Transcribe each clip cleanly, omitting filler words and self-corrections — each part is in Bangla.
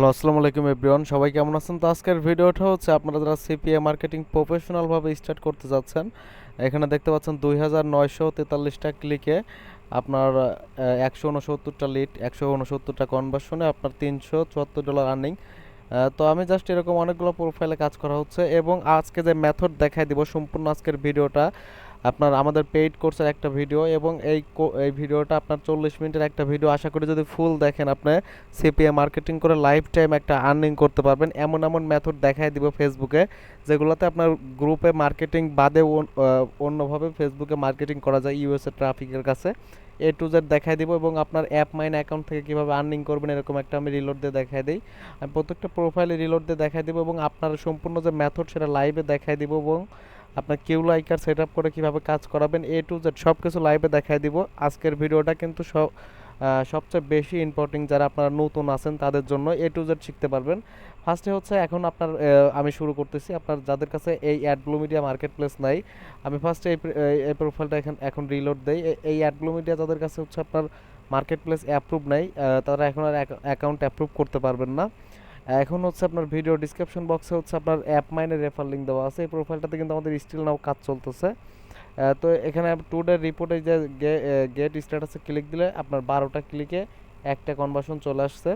হ্যালো, আসসালামু আলাইকুম এভরিওয়ান। সবাই কেমন আছেন? তো আজকের ভিডিওটা হচ্ছে আপনারা যারা সিপিএ মার্কেটিং প্রফেশনালভাবে স্টার্ট করতে যাচ্ছেন, এখানে দেখতে পাচ্ছেন 2943টা ক্লিকে আপনার 169টা লিড, 169টা কনভার্সনে আপনার $374 আর্নিং। তো আমি জাস্ট এরকম অনেকগুলো প্রোফাইলে কাজ করা হচ্ছে এবং আজকে যে মেথড দেখাই দিব সম্পূর্ণ আজকের ভিডিওটা আপনার আমাদের পেইড কোর্সের একটা ভিডিও এবং এই ভিডিওটা আপনার 40 মিনিটের একটা ভিডিও। আশা করি যদি ফুল দেখেন আপনি সিপিএ মার্কেটিং করে লাইফ টাইম একটা আর্নিং করতে পারবেন। এমন এমন মেথড দেখাই দিব ফেসবুকে, যেগুলোতে আপনার গ্রুপে মার্কেটিং বাদে অন্যভাবে ফেসবুকে মার্কেটিং করা যায় ইউএসএ ট্রাফিকের কাছে। A to Z দেখাই দিব এবং আপনার অ্যাপ মাইন অ্যাকাউন্ট থেকে কীভাবে আর্নিং করবেন এরকম একটা আমি রিলোড দিয়ে দেখাই দিই। আমি প্রত্যেকটা প্রোফাইলে রিলোড দিয়ে দেখাই দিব এবং আপনার সম্পূর্ণ যে মেথড সেটা লাইভে দেখাই দিব এবং আপনার কিউ লাইকার সেট আপ করে কীভাবে কাজ করাবেন A to Z সব কিছু লাইভে দেখাই দিব। আজকের ভিডিওটা কিন্তু সবচেয়ে বেশি ইম্পর্টেন্ট, যারা আপনারা নতুন আছেন তাদের জন্য A to Z শিখতে পারবেন। ফার্স্টে হচ্ছে এখন আপনার আমি শুরু করতেছি। আপনার যাদের কাছে এই অ্যাডব্লু মিডিয়া মার্কেট প্লেস নাই, আমি ফার্স্টে এই প্রোফাইলটা এই রিলোড দেই। এই অ্যাডব্লু মিডিয়া যাদের কাছে হচ্ছে আপনার মার্কেট প্লেস অ্যাপ্রুভ নাই, তারা এখন আর অ্যাকাউন্ট অ্যাপ্রুভ করতে পারবেন না। এখন হচ্ছে আপনার ভিডিও ডিসক্রিপশন বক্সে হচ্ছে আপনার অ্যাপ মাইনের রেফার লিঙ্ক দেওয়া আছে। এই প্রোফাইলটাতে কিন্তু আমাদের স্টিল নাও কাজ চলতেছে। তো এখানে টুডে রিপোর্টে যে গেট স্ট্যাটাসে ক্লিক দিলে আপনার 12টা ক্লিকে একটা কনভার্সন চলে আসছে।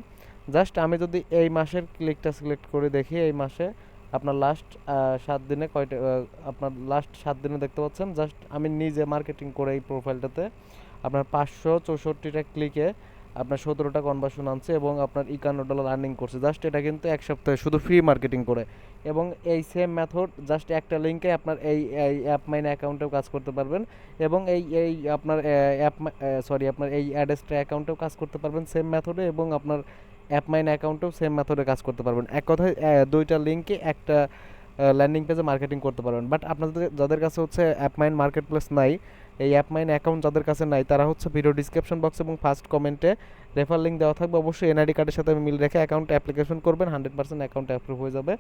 জাস্ট আমি যদি এই মাসের ক্লিকটা সিলেক্ট করে দেখি, এই মাসে আপনার লাস্ট 7 দিনে কয়টা আপনার লাস্ট 7 দিনে দেখতে পাচ্ছেন। জাস্ট আমি নিজে মার্কেটিং করে এই প্রোফাইলটাতে আপনার 564টা ক্লিকে আপনার 17টা কনভার্সন আনছে এবং আপনার $51 আর্নিং করছে। জাস্ট এটা কিন্তু এক সপ্তাহে শুধু ফ্রি মার্কেটিং করে। এবং এই সেম মেথড জাস্ট একটা লিঙ্কে আপনার এই অ্যাপ মাইন অ্যাকাউন্টেও কাজ করতে পারবেন এবং এই আপনার আপনার এই অ্যাডেস্ট্রা অ্যাকাউন্টেও কাজ করতে পারবেন সেম মেথডে এবং আপনার অ্যাপ মাইন অ্যাকাউন্টেও সেম মেথডে কাজ করতে পারবেন। এক কথায় দুইটা লিঙ্কে একটা ল্যান্ডিং পেজে মার্কেটিং করতে পারবেন। বাট আপনাদের যাদের কাছে হচ্ছে অ্যাপ মাইন মার্কেট প্লেস নাই, এই অ্যাপ মাইন অ্যাকাউন্ট যাদের কাছে নাই, তারা হচ্ছে ভিডিও ডিসক্রিপশন বক্স এবং ফার্স্ট কমেন্টে রেফার লিঙ্ক দেওয়া থাকবে। অবশ্যই এনআইডি কার্ডের সাথে মিল রেখে অ্যাকাউন্ট অ্যাপ্লিকেশন করবেন, 100% অ্যাকাউন্ট অ্যাপ্রুভ হয়ে যাবে।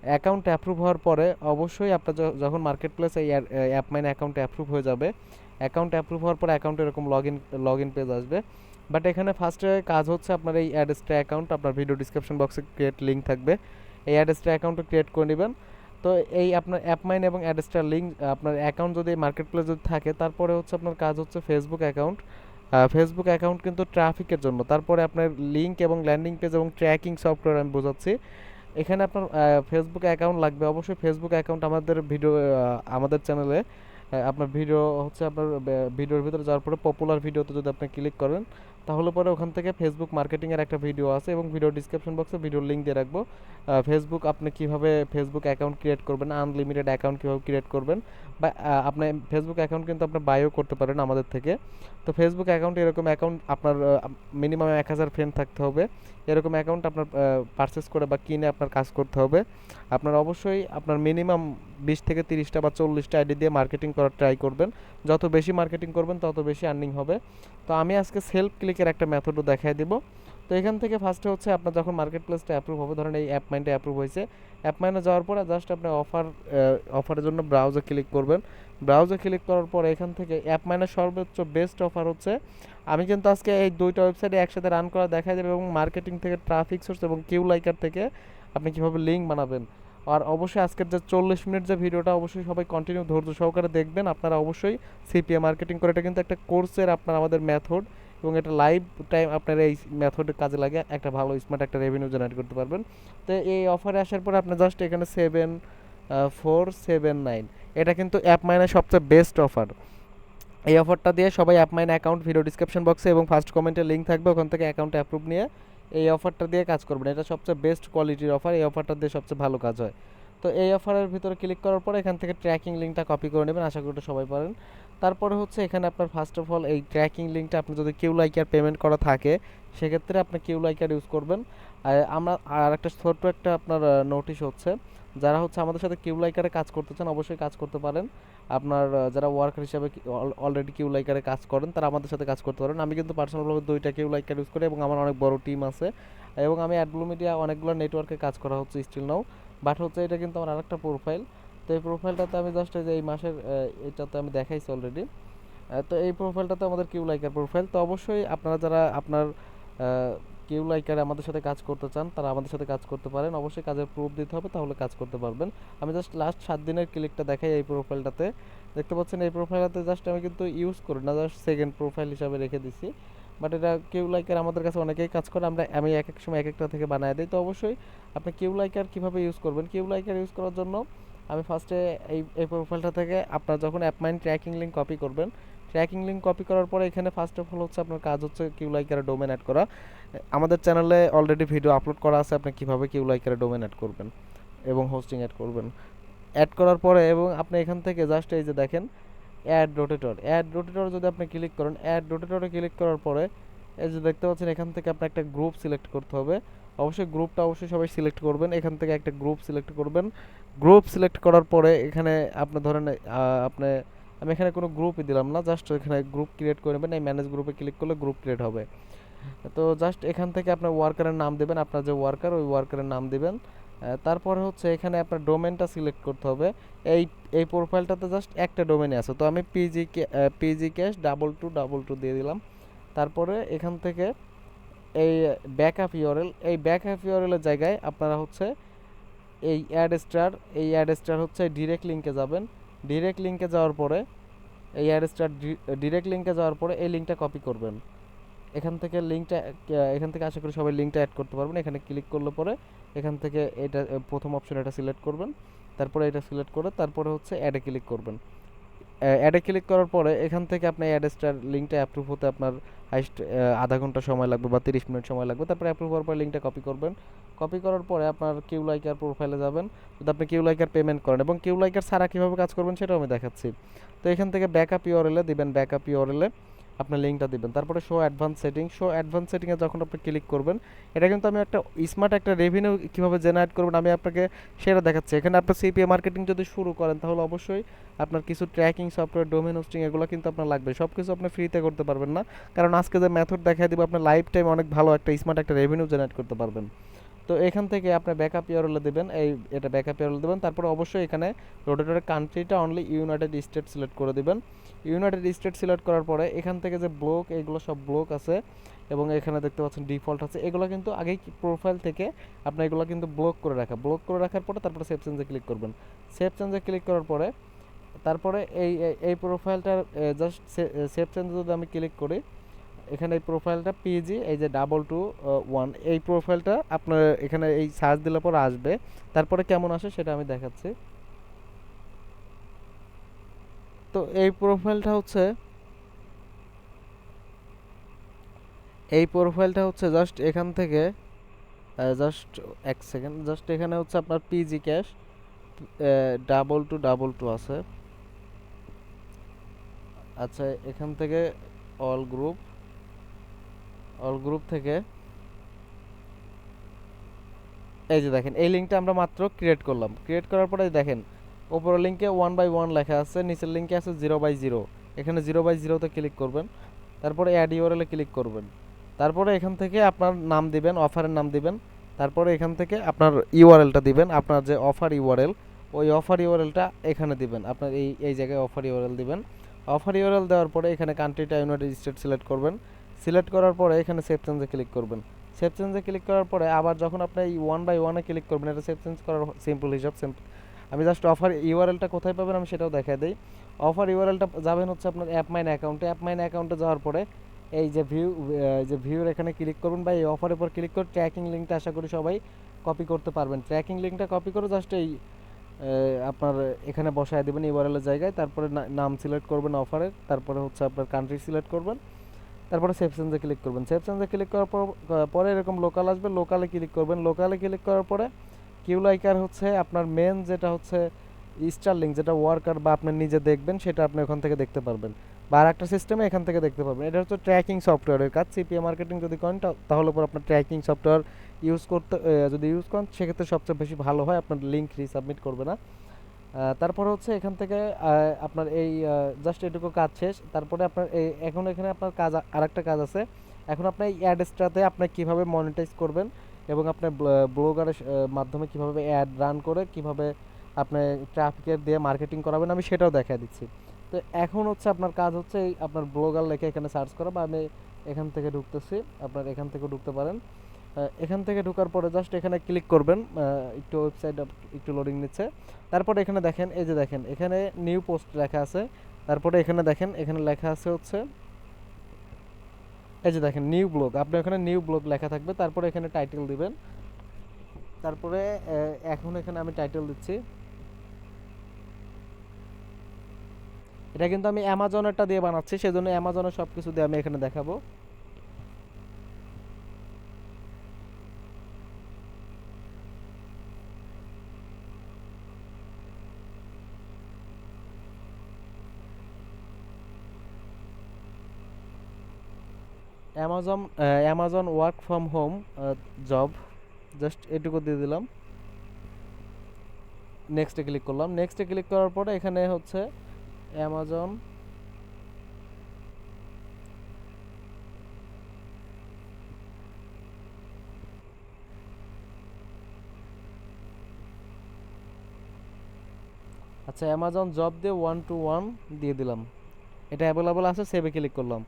অ্যাকাউন্ট অ্যাপ্রুভ হওয়ার পরে অবশ্যই আপনার যখন মার্কেট প্লেস এই অ্যাপ মাইন অ্যাকাউন্ট অ্যাপ্রুভ হয়ে যাবে, অ্যাকাউন্ট অ্যাপ্রুভ হওয়ার পর অ্যাকাউন্টে এরকম লগ ইন পেজ আসবে। বাট এখানে ফার্স্টে কাজ হচ্ছে আপনার এই অ্যাডেস্ট্রা অ্যাকাউন্ট আপনার ভিডিও ডিসক্রিপশন বক্সে ক্রিয়েট লিঙ্ক থাকবে, এই অ্যাডেস্ট্রা অ্যাকাউন্টটা ক্রিয়েট করে নেবেন। তো এই আপনার অ্যাপ মাইন এবং অ্যাডেস্ট্রা লিঙ্ক আপনার অ্যাকাউন্ট যদি মার্কেট প্লেস যদি থাকে, তারপরে হচ্ছে আপনার কাজ হচ্ছে ফেসবুক অ্যাকাউন্ট। ফেসবুক অ্যাকাউন্ট কিন্তু ট্রাফিকের জন্য, তারপরে আপনার লিঙ্ক এবং ল্যান্ডিং পেজ এবং ট্র্যাকিং সফটওয়্যার আমি বোঝাচ্ছি। এখানে আপনার ফেসবুক অ্যাকাউন্ট লাগবে। অবশ্যই ফেসবুক অ্যাকাউন্ট আমাদের চ্যানেলে আপনার ভিডিও হচ্ছে আপনার ভিডিওর ভিতরে যাওয়ার পরে পপুলার ভিডিওতে যদি আপনি ক্লিক করেন, তাহলে পরে ওখান থেকে ফেসবুক মার্কেটিংয়ের একটা ভিডিও আছে এবং ভিডিও ডিসক্রিপশন বক্সে ভিডিওর লিঙ্ক দিয়ে রাখবো। ফেসবুক আপনি কীভাবে ফেসবুক অ্যাকাউন্ট ক্রিয়েট করবেন, আনলিমিটেড অ্যাকাউন্ট কীভাবে ক্রিয়েট করবেন, বা আপনি ফেসবুক অ্যাকাউন্ট কিন্তু আপনি বায়ো করতে পারেন আমাদের থেকে। তো ফেসবুক অ্যাকাউন্ট এরকম অ্যাকাউন্ট আপনার মিনিমাম 1000 ফ্রেন্ড থাকতে হবে। এরকম অ্যাকাউন্ট আপনার পারচেস করে বা কিনে আপনার কাজ করতে হবে। আপনার অবশ্যই আপনার মিনিমাম 20 থেকে 30টা বা 40টা আইডি দিয়ে মার্কেটিং করার ট্রাই করবেন। যত বেশি মার্কেটিং করবেন তত বেশি আর্নিং হবে। তো আমি আজকে সেলফ ক্লিকের একটা মেথডও দেখাই দিব। তো এখান থেকে ফার্স্টে হচ্ছে আপনার যখন মার্কেট প্লেসটা অ্যাপ্রুভ হবে, ধরেন এই অ্যাপ মাইনটা অ্যাপ্রুভ হয়েছে, অ্যাপ মাইনে যাওয়ার পরে জাস্ট আপনি অফারের জন্য ব্রাউজে ক্লিক করবেন। ব্রাউজে ক্লিক করার পরে এখান থেকে অ্যাপ মাইনের সর্বোচ্চ বেস্ট অফার হচ্ছে, আমি কিন্তু আজকে এই দুইটা ওয়েবসাইটে একসাথে রান করা দেখা যাবে এবং মার্কেটিং থেকে ট্রাফিক সোর্স এবং কিউ লাইকার থেকে আপনি কীভাবে লিঙ্ক বানাবেন। আর অবশ্যই আজকের যে 40 মিনিট যে ভিডিওটা অবশ্যই সবাই কন্টিনিউ ধৈর্য সহকারে দেখবেন। আপনারা অবশ্যই সিপিএ মার্কেটিং করে, এটা কিন্তু একটা কোর্সের আপনার আমাদের মেথড এবং এটা লাইভ টাইম আপনার এই মেথডের কাজে লাগে একটা ভালো স্মার্ট একটা রেভিনিউ জেনারেট করতে পারবেন। তো এই অফারে আসার পর আপনি জাস্ট এখানে 7479, এটা কিন্তু অ্যাপ মাইনের সবচেয়ে বেস্ট অফার। এই অফারটা দিয়ে সবাই app mine account video description বক্সে এবং ফার্স্ট কমেন্টে লিঙ্ক থাকবে, ওখান থেকে অ্যাকাউন্ট অ্যাপ্রুভ নিয়ে এই অফারটা দিয়ে কাজ করবেন। এটা সবচেয়ে বেস্ট কোয়ালিটির অফার, এই অফারটা দিয়ে সবচেয়ে ভালো কাজ হয়। তো এই অফারের ভিতরে ক্লিক করার পরে এখান থেকে ট্র্যাকিং লিঙ্কটা কপি করে নেবেন, আশা করি সবাই পারেন। তারপরে হচ্ছে এখানে আপনার ফার্স্ট অফ অল এই ট্র্যাকিং লিঙ্কটা আপনি যদি কিউ লাইকার পেমেন্ট করা থাকে, সেক্ষেত্রে আপনি কিউ লাইকার ইউজ করবেন। আর একটা ছোট্ট একটা আপনার নোটিশ হচ্ছে, যারা হচ্ছে আমাদের সাথে কিউ লাইকারে কাজ করতে চান অবশ্যই কাজ করতে পারেন। আপনার যারা ওয়ার্কার হিসাবে অলরেডি কিউ লাইকারে কাজ করেন তারা আমাদের সাথে কাজ করতে পারেন। আমি কিন্তু পার্সোনালভাবে 2টা কিউ লাইকার ইউজ করি এবং আমার অনেক বড় টিম আছে এবং আমি অ্যাডব্লু মিডিয়া অনেকগুলো নেটওয়ার্কে কাজ করা হচ্ছে স্টিল নাও। বাট হচ্ছে এটা কিন্তু আমার আরেকটা প্রোফাইল। তো এই প্রোফাইলটাতে আমি জাস্ট এই মাসের এটাতে আমি দেখাইছি অলরেডি। তো এই প্রোফাইলটাতে আমাদের কিউ লাইকার প্রোফাইল। তো অবশ্যই আপনারা যারা আপনার কিউ লাইকারে আমাদের সাথে কাজ করতে চান তারা আমাদের সাথে কাজ করতে পারেন। অবশ্যই কাজের প্রুফ দিতে হবে, তাহলে কাজ করতে পারবেন। আমি জাস্ট লাস্ট 7 দিনের ক্লিকটা দেখাই। এই প্রোফাইলটাতে দেখতে পাচ্ছেন, এই প্রোফাইলটাতে জাস্ট আমি কিন্তু ইউজ করি না, জাস্ট সেকেন্ড প্রোফাইল হিসাবে রেখে দিছি। বাট এটা কিউ লাইকার আমাদের কাছে অনেকেই কাজ করে, আমি এক এক সময় এক একটা থেকে বানায় দিই। তো অবশ্যই আপনি কিউ লাইকার কীভাবে ইউজ করবেন, কিউ লাইকার ইউজ করার জন্য আমি ফার্স্টে এই প্রোফাইলটা থেকে আপনার যখন অ্যাপমাইন ট্র্যাকিং লিঙ্ক কপি করবেন, ট্র্যাকিং লিঙ্ক কপি করার পরে এখানে ফার্স্ট অফ অল হচ্ছে আপনার কাজ হচ্ছে কিউ লাইকারে ডোমেন অ্যাড করা। আমাদের চ্যানেলে অলরেডি ভিডিও আপলোড করা আছে আপনি কীভাবে কিউ লাইকারে ডোমেন অ্যাড করবেন এবং হোস্টিং অ্যাড করবেন। অ্যাড করার পরে এবং আপনি এখান থেকে জাস্ট এই যে দেখেন অ্যাড রোটেটর যদি আপনি ক্লিক করেন, অ্যাড রোটেটরে ক্লিক করার পরে এই যে দেখতে পাচ্ছেন এখান থেকে আপনার একটা গ্রুপ সিলেক্ট করতে হবে। অবশ্যই গ্রুপটা অবশ্যই সবাই সিলেক্ট করবেন। এখান থেকে একটা গ্রুপ সিলেক্ট করবেন। গ্রুপ সিলেক্ট করার পরে এখানে আপনি ধরেন আপনি আমি এখানে কোনো গ্রুপই দিলাম না, জাস্ট এখানে গ্রুপ ক্রিয়েট করে নেবেন। এই ম্যানেজ গ্রুপে ক্লিক করলে গ্রুপ ক্রিয়েট হবে। তো জাস্ট এখান থেকে আপনার ওয়ার্কারের নাম দেবেন, আপনার যে ওয়ার্কার ওই ওয়ার্কারের নাম দিবেন। তারপরে হচ্ছে এখানে আপনার ডোমেনটা সিলেক্ট করতে হবে। এই এই প্রোফাইলটাতে জাস্ট একটা ডোমেনই আছে, তো আমি পিজি ক্যাশ 2222 দিয়ে দিলাম। তারপরে এখান থেকে এই ব্যাকআপ ইউআরএল, এই ব্যাকআপ ইউআরএলের জায়গায় আপনারা হচ্ছে এই অ্যাড স্টার হচ্ছে ডিরেক্ট লিঙ্কে যাবেন। ডিরেক্ট লিঙ্কে যাওয়ার পরে এই অ্যাড স্টার ডিরেক্ট লিঙ্কে যাওয়ার পরে এই লিঙ্কটা কপি করবেন। এখান থেকে আশা করি সবাই লিঙ্কটা অ্যাড করতে পারবেন। এখানে ক্লিক করলে পরে এখান থেকে এটা প্রথম অপশন এটা সিলেক্ট করবেন। তারপরে এটা সিলেক্ট করে তারপরে হচ্ছে অ্যাডে ক্লিক করবেন। অ্যাডে ক্লিক করার পরে এখান থেকে আপনার অ্যাড স্টার লিঙ্কটা অ্যাপ্রুভ হতে আপনার হাইস্ট আধা ঘন্টা সময় লাগবে বা 30 মিনিট সময় লাগবে। তারপরে অ্যাপ্রুভ হওয়ার পরে লিঙ্কটা কপি করবেন। কপি করার পরে আপনার কিউ লাইকার প্রোফাইলে যাবেন। যদি আপনি কিউ লাইকার পেমেন্ট করেন এবং কিউ লাইকার ছাড়া কীভাবে কাজ করবেন সেটাও আমি দেখাচ্ছি। তো এখান থেকে ব্যাকআপ ইউআরএলে দিবেন, ব্যাকআপ ইউআরএলে আপনার লিঙ্কটা দিবেন। তারপরে শো অ্যাডভান্স সেটিংয়ে যখন আপনি ক্লিক করবেন, এটা কিন্তু আমি একটা স্মার্ট একটা রেভিনিউ কীভাবে জেনারেট করবেন আমি আপনাকে সেটা দেখাচ্ছি। এখানে আপনার সিপিএ মার্কেটিং যদি শুরু করেন তাহলে অবশ্যই আপনার কিছু ট্র্যাকিং সফটওয়্যার, ডোমেন হোস্টিং এগুলো কিন্তু আপনার লাগবে। সব কিছু আপনি ফ্রিতে করতে পারবেন না, কারণ আজকে যে মেথড দেখাই দিব আপনার লাইফ টাইম অনেক ভালো একটা স্মার্ট একটা রেভিনিউ জেনারেট করতে পারবেন। তো এখান থেকে আপনি ব্যাকআপ ইউআরএল দেবেন, এটা ব্যাকআপ ইউআরএল দেবেন। তারপরে অবশ্যই এখানে রোটেটরের কান্ট্রিটা অনলি ইউনাইটেড স্টেট সিলেক্ট করে দিবেন। ইউনাইটেড স্টেট সিলেক্ট করার পরে এখান থেকে যে ব্লক, এগুলো সব ব্লক আছে এবং এখানে দেখতে পাচ্ছেন ডিফল্ট আছে, এগুলো কিন্তু আগেই প্রোফাইল থেকে আপনি এগুলো কিন্তু ব্লক করে রাখার পরে তারপরে সেভ চেঞ্জে ক্লিক করবেন। সেভ চেঞ্জে ক্লিক করার পরে তারপরে এই প্রোফাইলটার জাস্ট সেভ চেঞ্জে যদি আমি ক্লিক করি, এখানে এই প্রোফাইলটা পিজি এই যে 221 এই প্রোফাইলটা আপনার এখানে এই সার্চ দিলে পরে আসবে। তারপরে কেমন আসে সেটা আমি দেখাচ্ছি। তো এই প্রোফাইলটা হচ্ছে জাস্ট এখান থেকে জাস্ট এক সেকেন্ড, জাস্ট এখানে হচ্ছে আপনার পিজি ক্যাশ 2222 আছে। আচ্ছা, এখান থেকে অল গ্রুপ থেকে এই যে দেখেন এই লিঙ্কটা আমরা মাত্র ক্রিয়েট করলাম। ক্রিয়েট করার পরে দেখেন উপরের লিঙ্কে 1/1 লেখা আছে, নিচের লিঙ্কে আছে 0/0। এখানে 0/0তে ক্লিক করবেন। তারপরে অ্যাড ইউআরএলে ক্লিক করবেন। তারপরে এখান থেকে আপনার নাম দিবেন, অফারের নাম দিবেন। তারপরে এখান থেকে আপনার ইউআরএলটা দিবেন, আপনার যে অফার ইউআরএল ওই অফার ইউআরএলটা এখানে দিবেন। আপনার এই জায়গায় অফার ইউআরএল দিবেন। অফার ইউআরএল দেওয়ার পরে এখানে কান্ট্রিটা ইউনাইটেড স্টেট সিলেক্ট করবেন। সিলেক্ট করার পরে এখানে সেভ চেঞ্জে ক্লিক করবেন। সেভ চেঞ্জে ক্লিক করার পরে আবার যখন আপনি এই 1/1 ক্লিক করবেন, এটা সেভ চেঞ্জ করার সিম্পল হিসাব। আমি জাস্ট অফার ইউআরএলটা কোথায় পাবেন আমি সেটাও দেখাই দিই। অফার ইউআরএলটা যাবেন হচ্ছে আপনার অ্যাপমাইন অ্যাকাউন্টে যাওয়ার পরে এই যে ভিউর এখানে ক্লিক করবেন বা এই অফারের উপর ক্লিক করে ট্র্যাকিং লিঙ্কটা আশা করি সবাই কপি করতে পারবেন। ট্র্যাকিং লিঙ্কটা কপি করে জাস্ট এই আপনার এখানে বসায় দেবেন ইউআরএল এর জায়গায়। তারপরে নাম সিলেক্ট করবেন অফারের, তারপরে হচ্ছে আপনার কান্ট্রি সিলেক্ট করবেন। তারপরে সেভ চেঞ্জে ক্লিক করবেন। সেভ চেঞ্জে ক্লিক করার পরে এরকম লোকাল আসবে, লোকালে ক্লিক করবেন। লোকালে ক্লিক করার পরে কিউ লাইকার হচ্ছে আপনার মেন যেটা হচ্ছে স্টারলিংক, যেটা ওয়ার্কার বা আপনি নিজে দেখবেন সেটা আপনি ওখান থেকে দেখতে পারবেন, বা আর একটা সিস্টেমে এখান থেকে দেখতে পারবেন। এটা হচ্ছে ট্র্যাকিং সফটওয়্যারের কাজ। সিপিএ মার্কেটিং যদি করেন তাহলে পর আপনার ট্র্যাকিং সফটওয়্যার যদি ইউজ করেন সেক্ষেত্রে সবচেয়ে বেশি ভালো হয়, আপনার লিঙ্ক রিসাবমিট করবে না। তারপর হচ্ছে এখান থেকে আপনার এই জাস্ট এটুকু কাজ শেষ। তারপরে আপনার এখন এখানে আপনার কাজ আরেকটা কাজ আছে। এখন আপনার এই অ্যাডসটাতে আপনি কীভাবে মনিটাইজ করবেন এবং আপনার ব্লগারের মাধ্যমে কীভাবে অ্যাড রান করে কীভাবে আপনি ট্রাফিকের দিয়ে মার্কেটিং করাবেন আমি সেটাও দেখা দিচ্ছি। তো এখন হচ্ছে আপনার কাজ হচ্ছে আপনার ব্লগার লেখে এখানে সার্চ করা, বা আমি এখান থেকে ঢুকতেছি, আপনার এখান থেকে ঢুকতে পারেন। এখান থেকে ঢোকার পরে জাস্ট এখানে ক্লিক করবেন, একটু ওয়েবসাইট একটু লোডিং নিচ্ছে। তারপরে এখানে দেখেন, এই যে দেখেন এখানে নিউ পোস্ট লেখা আছে। তারপরে এখানে দেখেন এখানে লেখা আছে হচ্ছে, এই যে দেখেন নিউ ব্লগ, আপনি এখানে নিউ ব্লগ লেখা থাকবে। তারপরে এখানে টাইটেল দিবেন। তারপরে এখন এখানে আমি টাইটেল দিচ্ছি। এটা কিন্তু আমি অ্যামাজনেরটা দিয়ে বানাচ্ছি, সেজন্য অ্যামাজনের সব কিছু দিয়ে আমি এখানে দেখাবো। Amazon work from home job, just এটুকু দিয়ে দিলাম। নেক্সটে ক্লিক করলাম। নেক্সটে ক্লিক করার পরে এখানে হচ্ছে অ্যামাজন, আচ্ছা অ্যামাজন জব দিয়ে 1 to 1 দিয়ে দিলাম। এটা অ্যাভেলেবল আছে, সেভে ক্লিক করলাম।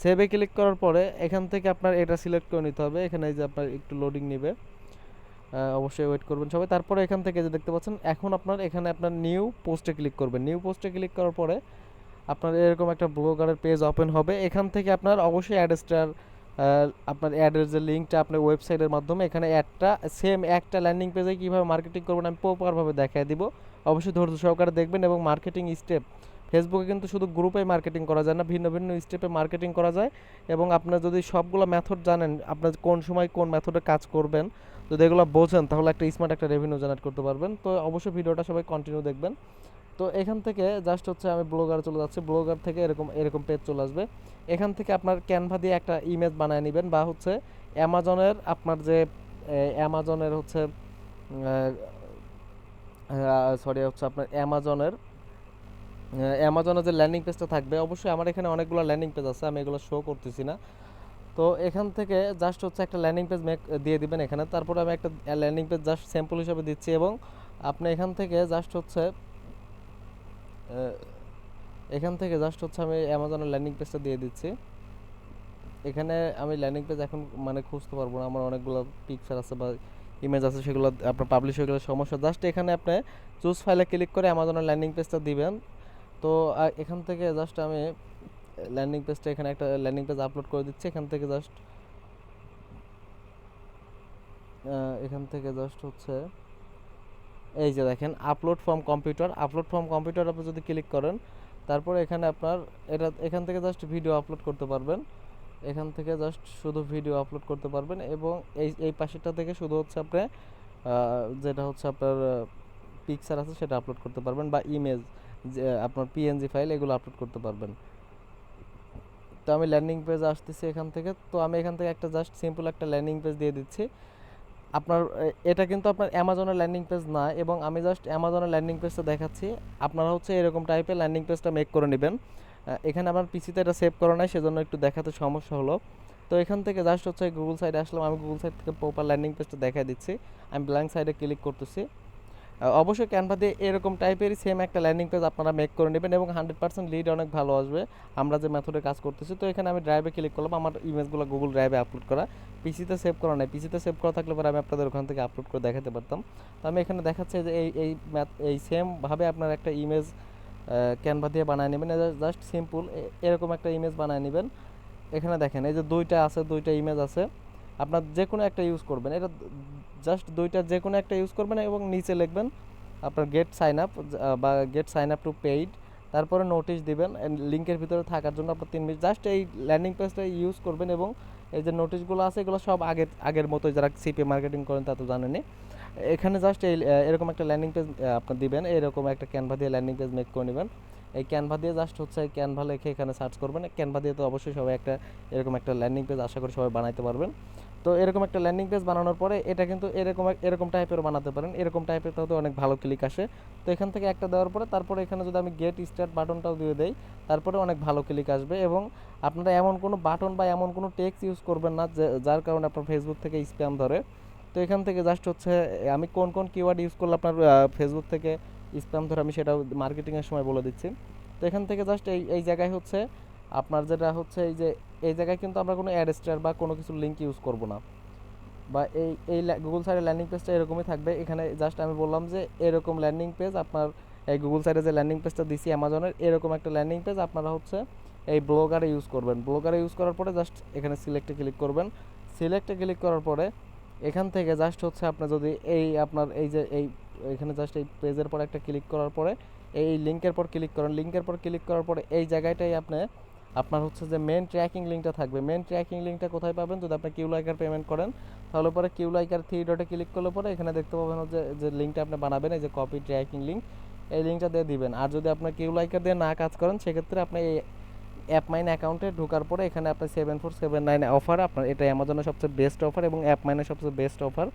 সেভে ক্লিক করার পরে এখান থেকে আপনার এটা সিলেক্ট করে নিতে হবে। এখানে এই যে আপনার একটু লোডিং নেবে, অবশ্যই ওয়েট করবেন সবাই। তারপরে এখান থেকে যে দেখতে পাচ্ছেন, এখন আপনার এখানে আপনার নিউ পোস্টে ক্লিক করবেন। নিউ পোস্টে ক্লিক করার পরে আপনার এরকম একটা ব্লগারের পেজ ওপেন হবে। এখান থেকে আপনার অবশ্যই অ্যাডস্টার, আপনার অ্যাডের যে লিঙ্কটা আপনার ওয়েবসাইটের মাধ্যমে এখানে অ্যাডটা সেম একটা ল্যান্ডিং পেজে কীভাবে মার্কেটিং করবেন আমি প্রপারভাবে দেখাই দিব। অবশ্যই ধৈর্য সহকারে দেখবেন। এবং মার্কেটিং স্টেপ, ফেসবুকে কিন্তু শুধু গ্রুপে মার্কেটিং করা যায় না, ভিন্ন ভিন্ন স্টেপে মার্কেটিং করা যায়। এবং আপনার যদি সবগুলো মেথড জানেন, আপনার কোন সময় কোন মেথডে কাজ করবেন, যদি এগুলো বোঝেন, তাহলে একটা স্মার্ট একটা রেভিনিউ জেনারেট করতে পারবেন। তো অবশ্যই ভিডিওটা সবাই কন্টিনিউ দেখবেন। তো এখান থেকে জাস্ট হচ্ছে আমি ব্লগার চলে যাচ্ছি। ব্লগার থেকে এরকম এরকম পেজ চলে আসবে। এখান থেকে আপনার ক্যানভা দিয়ে একটা ইমেজ বানিয়ে নেবেন, বা হচ্ছে অ্যামাজনের আপনার যে অ্যামাজনের হচ্ছে সরি হচ্ছে আপনার অ্যামাজনের যে ল্যান্ডিং পেজটা থাকবে, অবশ্যই আমার এখানে অনেকগুলো ল্যান্ডিং পেজ আছে, আমি এগুলো শো করতেছি না। তো এখান থেকে জাস্ট হচ্ছে একটা ল্যান্ডিং পেজ মেক দিয়ে দিবেন এখানে। তারপরে আমি একটা ল্যান্ডিং পেজ জাস্ট স্যাম্পল হিসেবে দিচ্ছি। এবং আপনি এখান থেকে জাস্ট হচ্ছে আমি অ্যামাজনের ল্যান্ডিং পেজটা দিয়ে দিচ্ছি। এখানে আমি ল্যান্ডিং পেজ এখন মানে খুঁজতে পারবো না, আমার অনেকগুলো পিকচার আছে বা ইমেজ আছে, সেগুলো আপনার পাবলিশ হয়ে গেলে সমস্যা। জাস্ট এখানে আপনি চুজ ফাইলে ক্লিক করে অ্যামাজনের ল্যান্ডিং পেজটা দিবেন। তো এখান থেকে জাস্ট আমি ল্যান্ডিং পেজটা, এখানে একটা ল্যান্ডিং পেজ আপলোড করে দিচ্ছি। এখান থেকে জাস্ট হচ্ছে এই যে দেখেন আপলোড ফ্রম কম্পিউটার আপনি যদি ক্লিক করেন, তারপরে এখানে আপনার এখান থেকে জাস্ট ভিডিও আপলোড করতে পারবেন। এখান থেকে জাস্ট শুধু ভিডিও আপলোড করতে পারবেন। এবং এই পাশেরটা থেকে শুধু হচ্ছে আপনি যেটা হচ্ছে আপনার পিকচার আছে সেটা আপলোড করতে পারবেন, বা ইমেজ যে আপনার পিএনজি ফাইল, এগুলো আপলোড করতে পারবেন। তো আমি ল্যান্ডিং পেজ আসতেছি এখান থেকে। তো আমি এখান থেকে একটা জাস্ট সিম্পল একটা ল্যান্ডিং পেজ দিয়ে দিচ্ছি। আপনার এটা কিন্তু আপনার অ্যামাজনের ল্যান্ডিং পেজ না, এবং আমি জাস্ট অ্যামাজনের ল্যান্ডিং পেজটা দেখাচ্ছি। আপনারা হচ্ছে এরকম টাইপের ল্যান্ডিং পেজটা মেক করে নেবেন। এখানে আমার পিসিতে এটা সেভ করা নাই, সেজন্য একটু দেখাতে সমস্যা হলো। তো এখান থেকে জাস্ট হচ্ছে গুগল সাইডে আসলাম। আমি গুগল সাইড থেকে প্রপার ল্যান্ডিং পেজটা দেখাই দিচ্ছি। আমি ব্ল্যাঙ্ক সাইডে ক্লিক করতেছি। অবশ্যই ক্যানভা দিয়ে এরকম টাইপেরই সেম একটা ল্যান্ডিং পেজ আপনারা মেক করে নেবেন, এবং 100% লিড অনেক ভালো আসবে আমরা যে মেথডে কাজ করতেছি। তো এখানে আমি ড্রাইভে ক্লিক করলাম, আমার ইমেজগুলো গুগল ড্রাইভে আপলোড করা, পিসিতে সেভ করা নাই। পিসিতে সেভ করা থাকলে পরে আমি আপনাদের ওখান থেকে আপলোড করে দেখাতে পারতাম। তো আমি এখানে দেখাচ্ছি যে এই সেমভাবে আপনার একটা ইমেজ ক্যানভা দিয়ে বানিয়ে নেবেন। জাস্ট সিম্পল এরকম একটা ইমেজ বানিয়ে নেবেন। এখানে দেখেন এই যে দুইটা ইমেজ আছে, আপনার যে কোনো একটা ইউজ করবেন। এটা জাস্ট দুইটা যে কোনো একটা ইউজ করবেন, এবং নিচে লিখবেন আপনার গেট সাইন আপ, বা get sign up to paid. তারপরে নোটিশ দিবেন লিঙ্কের ভিতরে থাকার জন্য আপনার 3 মিনিট। জাস্ট এই ল্যান্ডিং পেজটা ইউজ করবেন, এবং এই যে নোটিশগুলো আছে এগুলো সব আগের মতোই, যারা সিপি মার্কেটিং করেন তা তো জানেনই। এখানে জাস্ট এরকম একটা ল্যান্ডিং পেজ আপনার দিবেন, এরকম একটা ক্যানভা দিয়ে ল্যান্ডিং পেজ মেক করে নেবেন। এই ক্যানভা দিয়ে জাস্ট হচ্ছে ক্যানভা লিখে এখানে সার্চ করবেন। ক্যানভা দিয়ে তো অবশ্যই সবাই এরকম একটা ল্যান্ডিং পেজ আশা করি সবাই বানাইতে পারবেন। তো এরকম একটা ল্যান্ডিং পেজ বানানোর পরে এটা কিন্তু এরকম টাইপের বানাতে পারেন। এরকম টাইপের তাহলে অনেক ভালো ক্লিক আসে। তো এখান থেকে একটা দেওয়ার পরে তারপরে এখানে যদি আমি গেট স্টার্ট বাটনটাও দিয়ে দেই, তারপরে অনেক ভালো ক্লিক আসবে। এবং আপনারা এমন কোনো বাটন বা এমন কোনো টেক্সট ইউজ করবেন না যার কারণে আপনার ফেসবুক থেকে স্প্যাম ধরে। তো এখান থেকে জাস্ট হচ্ছে আমি কোন কোন কিওয়ার্ড ইউজ করলে আপনার ফেসবুক থেকে স্প্যাম ধরে, আমি সেটাও মার্কেটিংয়ের সময় বলে দিচ্ছি। তো এখান থেকে জাস্ট এই জায়গায় হচ্ছে আপনার যেটা হচ্ছে এই জায়গায় কিন্তু আমরা কোনো অ্যাড স্টার বা কোনো কিছু লিঙ্ক ইউজ করব না, বা এই গুগল সাইডের ল্যান্ডিং পেজটা এরকমই থাকবে। এখানে জাস্ট আমি বললাম যে এরকম ল্যান্ডিং পেজ আপনার, এই গুগল সাইডে যে ল্যান্ডিং পেজটা দিছি অ্যামাজনের, এরকম একটা ল্যান্ডিং পেজ আপনারা হচ্ছে এই ব্লগারে ইউজ করবেন। ব্লগারে ইউজ করার পরে জাস্ট এখানে সিলেক্টে ক্লিক করবেন। সিলেক্টে ক্লিক করার পরে এখান থেকে জাস্ট হচ্ছে আপনার যদি আপনার এখানে জাস্ট এই পেজের পর একটা ক্লিক করার পরে এই লিঙ্কের পর ক্লিক করেন। লিঙ্কের পর ক্লিক করার পরে এই জায়গাটাই আপনার হচ্ছে যে মেন ট্র্যাকিং লিঙ্কটা থাকবে। মেন ট্র্যাকিং লিঙ্কটা কোথায় পাবেন? যদি আপনি কিউলাইকার পেমেন্ট করেন তাহলে পরে কিউলাইকার 3 ডটে ক্লিক করলে পরে এখানে দেখতে পাবেন হচ্ছে যে লিঙ্কটা আপনি বানাবেন, এই যে কপি ট্র্যাকিং লিঙ্ক, এই লিঙ্কটা দিয়ে দিবেন। আর যদি আপনার কিউলাইকার দিয়ে না কাজ করেন সেক্ষেত্রে আপনি এই অ্যাপমাইন অ্যাকাউন্টে ঢোকার পরে এখানে আপনার 7479 অফার, আপনার এটা অ্যামাজনের সবচেয়ে বেস্ট অফার এবং অ্যাপমাইনের সবচেয়ে বেস্ট অফার।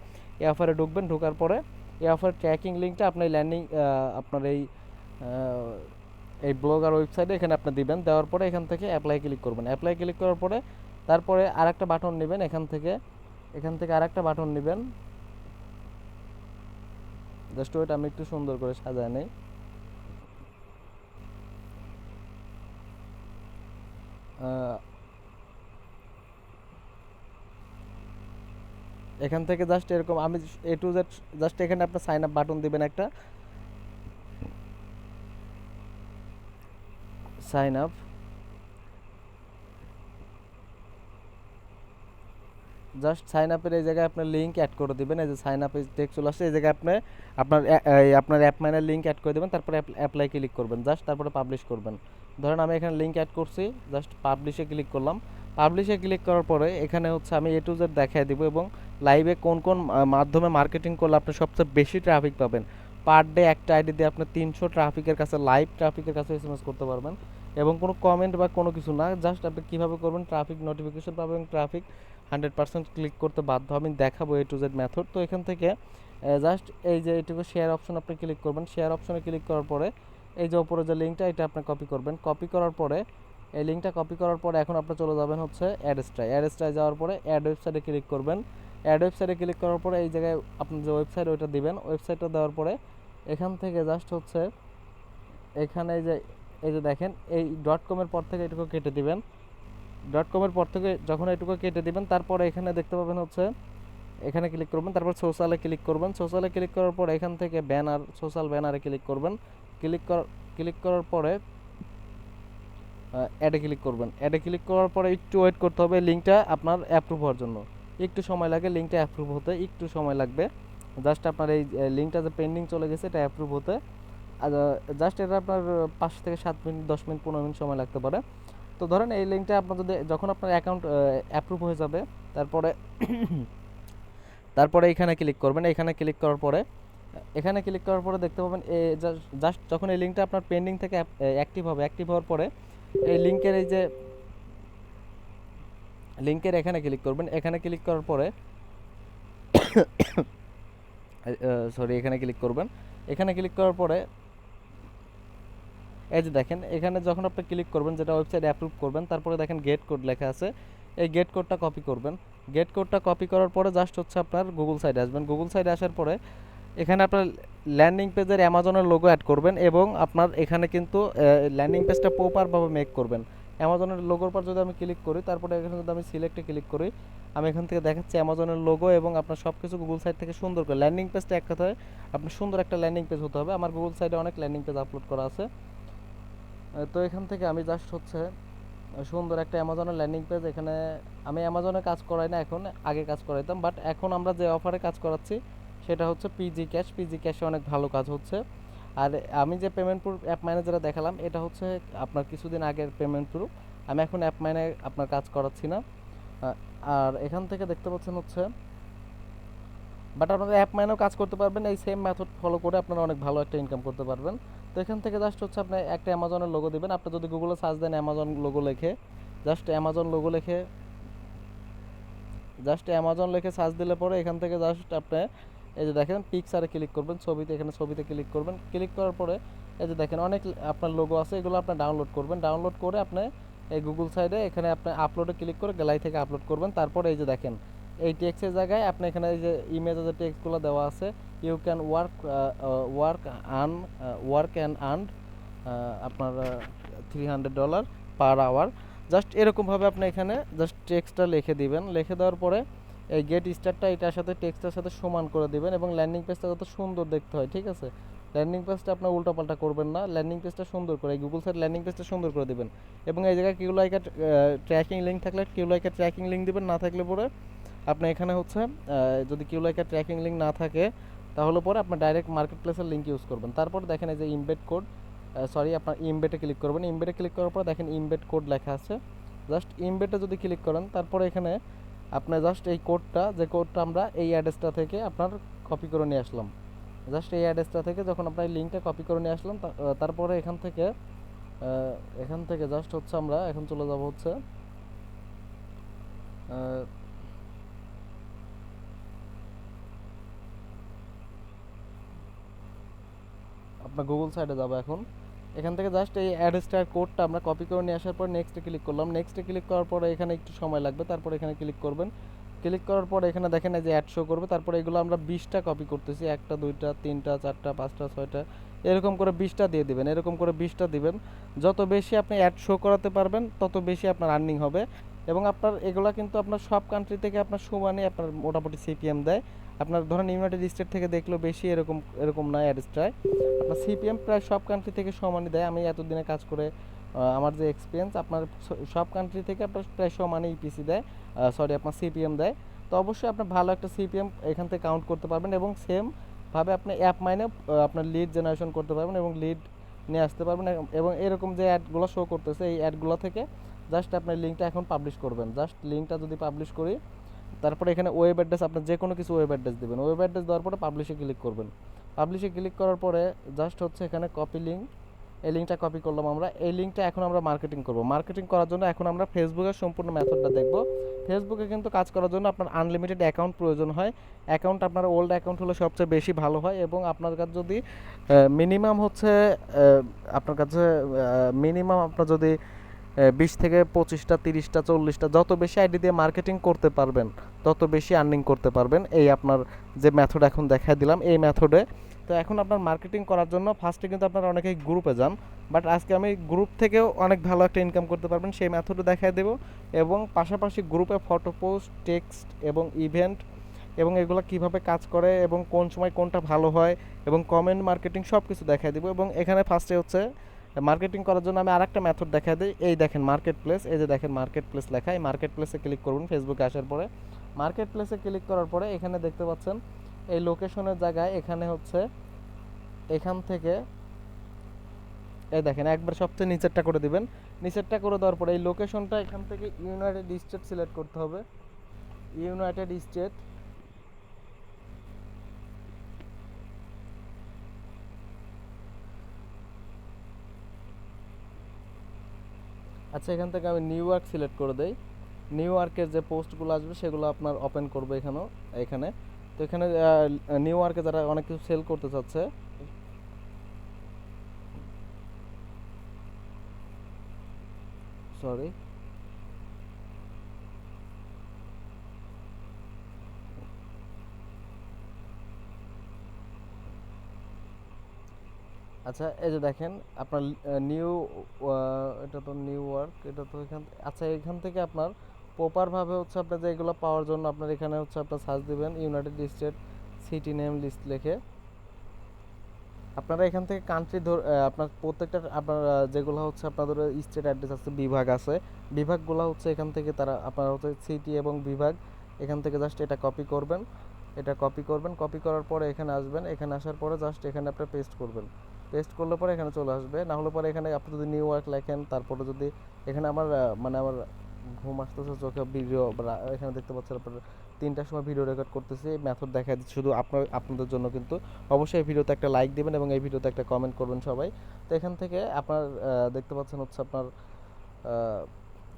এই অফারে ঢুকবেন, ঢোকার পরে এই অফার ট্র্যাকিং লিঙ্কটা আপনার ল্যান্ডিং আপনার এই ব্লগার ওয়েবসাইটে এখানে আপনি দিবেন। দেওয়ার পরে এখান থেকে অ্যাপ্লাই ক্লিক করবেন। অ্যাপ্লাই ক্লিক করার পরে তারপরে আরেকটা বাটন নেবেন, এখান থেকে আরেকটা বাটন নেবেন। জাস্ট ওইটা আমি একটু সুন্দর করে সাজায় নেই। এখান থেকে জাস্ট এরকম আমি A to Z জাস্ট এখানে আপনার সাইন আপ বাটন দিবেন, একটা সাইন আপ। জাস্ট সাইন আপের এই জায়গায় আপনার লিঙ্ক অ্যাড করে দিবেন। এই যে সাইন আপ টেক্সট চলে আসছে, এই জায়গায় আপনার অ্যাপ মাইনের লিঙ্ক অ্যাড করে দেবেন, তারপরে অ্যাপ্লাই ক্লিক করবেন, জাস্ট তারপরে পাবলিশ করবেন। ধরেন আমি এখানে লিঙ্ক অ্যাড করছি, জাস্ট পাবলিশে ক্লিক করলাম। পাবলিশে ক্লিক করার পরে এখানে হচ্ছে আমি A to Z দেখাই দিব এবং লাইভে কোন কোন মাধ্যমে মার্কেটিং করলে আপনি সবচেয়ে বেশি ট্রাফিক পাবেন। পার ডে একটা আইডি দিয়ে আপনি 300 ট্রাফিকের কাছে, লাইভ ট্রাফিকের কাছে এসএমএস করতে পারবেন এবং কোনো কমেন্ট বা কোনো কিছু না, জাস্ট আপনি কীভাবে করবেন ট্রাফিক নোটিফিকেশন পাবেন, ট্রাফিক 100% ক্লিক করতে বাধ্য। আমি দেখাবো A to Z মেথড। তো এখান থেকে জাস্ট এই যে এইটুকু শেয়ার অপশন আপনি ক্লিক করবেন। শেয়ার অপশনে ক্লিক করার পরে এই যে উপরে যে লিঙ্কটা এটা আপনি কপি করবেন। কপি করার পরে এই লিঙ্কটা কপি করার পরে এখন আপনি চলে যাবেন হচ্ছে অ্যাডস্টায় যাওয়ার পরে অ্যাড ওয়েবসাইটে ক্লিক করবেন। অ্যাড ওয়েবসাইটে ক্লিক করার পরে এই জায়গায় আপনি যে ওয়েবসাইট ওইটা দিবেন। ওয়েবসাইটটা দেওয়ার পরে এখান থেকে জাস্ট হচ্ছে এখানে এই যে দেখেন এই .com-এর পর থেকে এটুকু কেটে দিবেন। .com-এর পর থেকে যখন এটুকু কেটে দিবেন তারপরে এখানে দেখতে পাবেন হচ্ছে এখানে ক্লিক করবেন, তারপর সোশ্যালে ক্লিক করবেন। সোশ্যালে ক্লিক করার পর এখান থেকে সোশ্যাল ব্যানারে ক্লিক করবেন। ক্লিক করার পরে অ্যাডে ক্লিক করবেন। অ্যাডে ক্লিক করার পরে একটু ওয়েট করতে হবে লিঙ্কটা আপনার অ্যাপ্রুভ হওয়ার জন্য। একটু সময় লাগে লিঙ্কটা অ্যাপ্রুভ হতে, একটু সময় লাগবে। জাস্ট আপনার এই লিঙ্কটা যে পেন্ডিং চলে গেছে এটা অ্যাপ্রুভ হতে জাস্ট এটা আপনার 5 থেকে 7 মিনিট, 10 মিনিট, 15 মিনিট সময় লাগতে পারে। তো ধরেন এই লিঙ্কটা আপনার যখন আপনার অ্যাকাউন্ট অ্যাপ্রুভ হয়ে যাবে তারপরে এখানে ক্লিক করবেন। এখানে ক্লিক করার পরে দেখতে পাবেন জাস্ট যখন এই লিঙ্কটা আপনার পেন্ডিং থেকে অ্যাক্টিভ হওয়ার পরে এই লিঙ্কের এখানে ক্লিক করবেন। এখানে ক্লিক করার পরে এখানে ক্লিক করবেন। এখানে ক্লিক করার পরে এই যে দেখেন এখানে যখন আপনি ক্লিক করবেন, যেটা ওয়েবসাইট অ্যাপ্রুভ করবেন, তারপরে দেখেন গেট কোড লেখা আছে। এই গেট কোডটা কপি করবেন। গেট কোডটা কপি করার পরে জাস্ট হচ্ছে আপনার গুগল সাইডে আসবেন। গুগল সাইডে আসার পরে এখানে আপনার ল্যান্ডিং পেজের অ্যামাজনের লোগো অ্যাড করবেন এবং আপনার এখানে কিন্তু ল্যান্ডিং পেজটা প্রপারভাবে মেক করবেন। অ্যামাজনের লোগোর পর যদি আমি ক্লিক করি, তারপরে এখানে যদি আমি সিলেক্টে ক্লিক করি, আমি এখান থেকে দেখাচ্ছি অ্যামাজনের লোগো এবং আপনার সব কিছু গুগল সাইট থেকে সুন্দর করে ল্যান্ডিং পেজটা এক কথায় আপনার সুন্দর একটা ল্যান্ডিং পেজ হতে হবে। আমার গুগল সাইটে অনেক ল্যান্ডিং পেজ আপলোড করা আছে। তো এখান থেকে আমি জাস্ট হচ্ছে সুন্দর একটা অ্যামাজনের ল্যান্ডিং পেজ, এখানে আমি অ্যামাজনে কাজ করাই না এখন, আগে কাজ করাইতাম, বাট এখন আমরা যে অফারে কাজ করাচ্ছি সেটা হচ্ছে পিজি ক্যাশে অনেক ভালো কাজ হচ্ছে। আর আমি যে পেমেন্ট প্রুফ অ্যাপ ম্যানেজারে দেখালাম এটা হচ্ছে আপনার কিছুদিন আগের পেমেন্ট প্রুফ। আমি এখন অ্যাপ মাইনে আপনার কাজ করাচ্ছি না। আর এখান থেকে দেখতে পাচ্ছেন হচ্ছে বাট আপনারা অ্যাপ মাইনেও কাজ করতে পারবেন। এই সেম মেথড ফলো করে আপনারা অনেক ভালো একটা ইনকাম করতে পারবেন। তো এখান থেকে জাস্ট হচ্ছে আপনি একটা অ্যামাজনের লোগো দিবেন। আপনি যদি গুগলে সার্চ দেন অ্যামাজন লোগো লিখে, জাস্ট অ্যামাজন লিখে সার্চ দিলে পরে এখান থেকে জাস্ট আপনি এই যে দেখেন পিকচারে ক্লিক করবেন, এখানে ছবিতে ক্লিক করবেন। ক্লিক করার পরে এই যে দেখেন অনেক আপনার লোগো আছে, এগুলো আপনি ডাউনলোড করবেন। ডাউনলোড করে আপনি এই গুগল সাইডে এখানে আপনি আপলোডে ক্লিক করে গ্যালারি থেকে আপলোড করবেন। তারপরে এই যে দেখেন এই টেক্সটের জায়গায় আপনি এখানে এই যে ইমেজে যে টেক্সটগুলো দেওয়া আছে, you can work and earn আপনার $300 পার আওয়ার। জাস্ট এরকমভাবে আপনি এখানে জাস্ট টেক্সটটা লিখে দিবেন। লিখে দেওয়ার পরে এই গেট স্টার্টটা এটার সাথে টেক্সটের সাথে সমান করে দিবেন এবং ল্যান্ডিং পেজটা যত সুন্দর দেখতে হয়, ঠিক আছে? ল্যান্ডিং পেজটা আপনার উল্টাপাল্টা করবেন না, ল্যান্ডিং পেজটা সুন্দর করে, এই গুগল সাইট ল্যান্ডিং পেজটা সুন্দর করে দিবেন। এবং এই জায়গায় কিউ লাইকের ট্র্যাকিং লিঙ্ক থাকলে কিউ লাইকের ট্র্যাকিং লিঙ্ক দিবেন, না থাকলে পরে আপনি এখানে হচ্ছে যদি কিউ লাইকের ট্র্যাকিং লিঙ্ক না থাকে তাহলে পরে আপনি ডাইরেক্ট মার্কেট প্লেসের লিঙ্ক ইউজ করবেন। তারপরে দেখেন এই যে ইমবেড কোড, সরি আপনার ইমবেডে ক্লিক করবেন। ইমবেডে ক্লিক করার পর দেখেন ইমবেড কোড লেখা আছে, জাস্ট ইমবেডে যদি ক্লিক করেন তারপরে এখানে আপনি জাস্ট এই কোডটা, যে কোডটা আমরা এই অ্যাড্রেসটা থেকে আপনার কপি করে নিয়ে আসলাম, জাস্ট এই অ্যাড্রেসটা থেকে যখন আপনার লিঙ্কটা কপি করে নিয়ে আসলাম তারপরে এখান থেকে জাস্ট হচ্ছে আমরা এখন চলে যাব হচ্ছে আপনার গুগল সাইটে যাব। এখন এখান থেকে জাস্ট এই অ্যাড্রেসটার কোডটা আমরা কপি করে নিয়ে আসার পর নেক্সটে ক্লিক করলাম। নেক্সটে ক্লিক করার পরে এখানে একটু সময় লাগবে, তারপর এখানে ক্লিক করবেন। ক্লিক করার পর এখানে দেখেন এই যে অ্যাড শো করবে। তারপরে এগুলো আমরা 20টা কপি করতেছি, 1টা 2টা 3টা 4টা 5টা 6টা এরকম করে 20টা দিয়ে দিবেন, এরকম করে 20টা দিবেন। যত বেশি আপনি অ্যাড শো করাতে পারবেন তত বেশি আপনার আর্নিং হবে। এবং আপনার এগুলা কিন্তু আপনার সব কান্ট্রি থেকে আপনার সমানই আপনার মোটামুটি সিপিএম দেয়। আপনার ধরেন ইউনাইটেড স্টেট থেকে দেখলেও বেশি এরকম এরকম নয় অ্যাডস্ট্রায়, আপনার সিপিএম প্রায় সব কান্ট্রি থেকে সমানই দেয়। আমি এতদিনে কাজ করে আমার যে এক্সপিরিয়েন্স, আপনার সব কান্ট্রি থেকে আপনার প্রায় সমানই ইপিসি দেয়, সরি আপনার সিপিএম দেয়। তো অবশ্যই আপনি ভালো একটা সিপিএম এখান থেকে কাউন্ট করতে পারবেন এবং সেম ভাবে আপনি অ্যাপ মাইনে আপনার লিড জেনারেশন করতে পারবেন এবং লিড নিয়ে আসতে পারবেন। এবং এরকম যে অ্যাডগুলো শো করতেছে এই অ্যাডগুলো থেকে জাস্ট আপনার লিঙ্কটা এখন পাবলিশ করবেন। জাস্ট লিঙ্কটা যদি পাবলিশ করি তারপরে এখানে ওয়েব অ্যাড্রেস, আপনার যে কোনো কিছু ওয়েব অ্যাড্রেস দেবেন। ওয়েব অ্যাড্রেস দেওয়ার পরে পাবলিশে ক্লিক করবেন। পাবলিশে ক্লিক করার পরে জাস্ট হচ্ছে এখানে কপি লিঙ্ক, এই লিঙ্কটা কপি করলাম আমরা। এই লিঙ্কটা এখন আমরা মার্কেটিং করব। মার্কেটিং করার জন্য এখন আমরা ফেসবুকের সম্পূর্ণ মেথডটা দেখব। ফেসবুকে কিন্তু কাজ করার জন্য আপনার আনলিমিটেড অ্যাকাউন্ট প্রয়োজন হয়। অ্যাকাউন্ট আপনার ওল্ড অ্যাকাউন্ট হলে সবচেয়ে বেশি ভালো হয় এবং আপনার কাছে যদি মিনিমাম হচ্ছে আপনার কাছে মিনিমাম আপনার যদি 20 থেকে 25টা 30টা 40টা যত বেশি আইডি দিয়ে মার্কেটিং করতে পারবেন তত বেশি আর্নিং করতে পারবেন। এই আপনার যে মেথড এখন দেখাই দিলাম এই মেথডে। তো এখন আপনার মার্কেটিং করার জন্য ফার্স্টে কিন্তু আপনারা অনেকেই গ্রুপে যান, বাট আজকে আমি গ্রুপ থেকেও অনেক ভালো একটা ইনকাম করতে পারবেন সেই মেথডও দেখাই দেবো। এবং পাশাপাশি গ্রুপে ফটো পোস্ট, টেক্সট এবং ইভেন্ট এবং এগুলো কিভাবে কাজ করে এবং কোন সময় কোনটা ভালো হয় এবং কমেন্ট মার্কেটিং সব কিছু দেখাই দেবো। এবং এখানে ফার্স্টে হচ্ছে মার্কেটিং করার জন্য আমি আরেকটা মেথড দেখা দিই। এই দেখেন মার্কেট প্লেস, এই যে দেখেন মার্কেট প্লেস লেখা, এই মার্কেট প্লেসে ক্লিক করুন। ফেসবুকে আসার পরে মার্কেট প্লেসে ক্লিক করার পরে এখানে দেখতে পাচ্ছেন এই লোকেশনের জায়গায় এখানে হচ্ছে এখান থেকে এই দেখেন একবার সবচেয়ে নিচেরটা করে দিবেন। নিচেরটা করে দেওয়ার পরে এই লোকেশনটা এখান থেকে ইউনাইটেড স্টেট সিলেক্ট করতে হবে। ইউনাইটেড স্টেট, আচ্ছা এখান থেকে আমি নিউ ইয়র্ক সিলেক্ট করে দেই। নিউ ইয়র্কের যে পোস্টগুলো আসবে সেগুলো আপনার ওপেন করবে এখানে। তো এখানে নিউ ইয়র্কে যারা অনেক কিছু সেল করতে চাচ্ছে, সরি আচ্ছা এই যে দেখেন আপনার নিউ, এটা তো নিউ ইয়র্ক, এটা তো এখান, আচ্ছা এখান থেকে আপনার প্রপারভাবে হচ্ছে আপনার যে এগুলো পাওয়ার জন্য আপনার এখানে হচ্ছে আপনার সার্চ দিবেন United State city name list লিখে। আপনারা এখান থেকে কান্ট্রি আপনার প্রত্যেকটা আপনার যেগুলো হচ্ছে আপনাদের স্টেট অ্যাড্রেস আছে, বিভাগ আছে, বিভাগগুলো হচ্ছে এখান থেকে তারা আপনার হচ্ছে সিটি এবং বিভাগ এখান থেকে জাস্ট এটা কপি করবেন। এটা কপি করবেন, কপি করার পরে এখানে আসবেন। এখানে আসার পরে জাস্ট এখানে আপনি পেস্ট করবেন। পেস্ট করলে পরে এখানে চলে আসবে। না হলে পরে এখানে আপনি যদি নিউ ইয়র্ক লেখেন তারপরে যদি এখানে আমার মানে আমার ঘুম আসতেছে চোখে, ভিডিও এখানে দেখতে পাচ্ছেন আপনার 3টার সময় ভিডিও রেকর্ড করতেছি, মেথড দেখা দিচ্ছি শুধু আপনাদের জন্য। কিন্তু অবশ্যই এই ভিডিওতে একটা লাইক দিবেন এবং এই ভিডিওতে একটা কমেন্ট করবেন সবাই। তো এখান থেকে আপনার দেখতে পাচ্ছেন হচ্ছে আপনার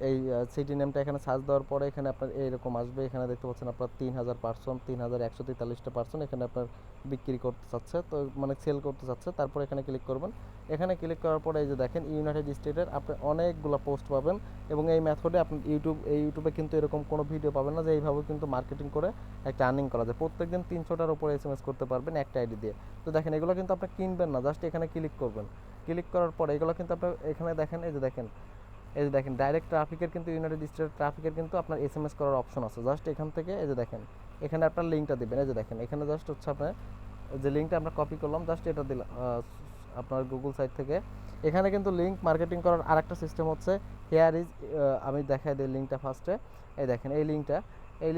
এই সিটি নেমটা এখানে সার্চ দেওয়ার পরে এখানে আপনার এইরকম আসবে। এখানে দেখতে পাচ্ছেন আপনার 3000 পার্সন, 3143টা পার্সন এখানে আপনার বিক্রি করতে চাচ্ছে, তো মানে সেল করতে চাচ্ছে। তারপর এখানে ক্লিক করবেন। এখানে ক্লিক করার পরে এই যে দেখেন ইউনাইটেড স্টেটের আপনি অনেকগুলো পোস্ট পাবেন এবং এই মেথডে আপনি ইউটিউবে কিন্তু এরকম কোনো ভিডিও পাবেন না যে এইভাবে কিন্তু মার্কেটিং করে একটা আর্নিং করা যায়। প্রত্যেকদিন 300টার উপরে এসএমএস করতে পারবেন একটা আইডি দিয়ে। তো দেখেন এগুলো কিন্তু আপনি কিনবেন না, জাস্ট এখানে ক্লিক করবেন। ক্লিক করার পরে এগুলো কিন্তু আপনি এখানে দেখেন, এই যে দেখেন এই যে দেখেন ডাইরেক্ট ট্রাফিকের কিন্তু ইউনাইটেড স্টেট ট্রাফিকের কিন্তু আপনার এসএমএস করার অপশন আছে। জাস্ট এখান থেকে এই যে দেখেন এখানে আপনার লিঙ্কটা দিবেন। এই যে দেখেন এখানে জাস্ট হচ্ছে আপনার যে লিঙ্কটা আমরা কপি করলাম জাস্ট এটা দিলাম আপনার গুগল সাইট থেকে। এখানে কিন্তু লিঙ্ক মার্কেটিং করার আরেকটা সিস্টেম হচ্ছে হেয়ার ইজ, আমি দেখাই দিই লিঙ্কটা ফার্স্টে। এই দেখেন এই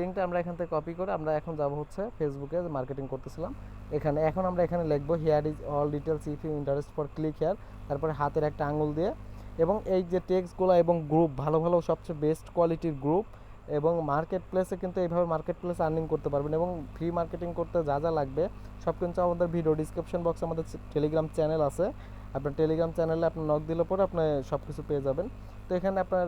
লিঙ্কটা আমরা এখান থেকে কপি করে আমরা এখন যাব হচ্ছে ফেসবুকে মার্কেটিং করতেছিলাম এখানে। এখন আমরা এখানে লিখবো here is all details if you interest for click here, তারপরে হাতের একটা আঙুল দিয়ে এবং এই যে টেক্সটগুলো এবং গ্রুপ ভালো ভালো সবচেয়ে বেস্ট কোয়ালিটির গ্রুপ এবং মার্কেট প্লেসে কিন্তু এইভাবে মার্কেট প্লেসে আর্নিং করতে পারবেন। এবং ফ্রি মার্কেটিং করতে যা যা লাগবে সব কিন্তু আমাদের ভিডিও ডিসক্রিপশন বক্সে আমাদের টেলিগ্রাম চ্যানেল আছে। আপনার টেলিগ্রাম চ্যানেলে আপনি নক দিলে পরে আপনি সব কিছু পেয়ে যাবেন। তো এখানে আপনার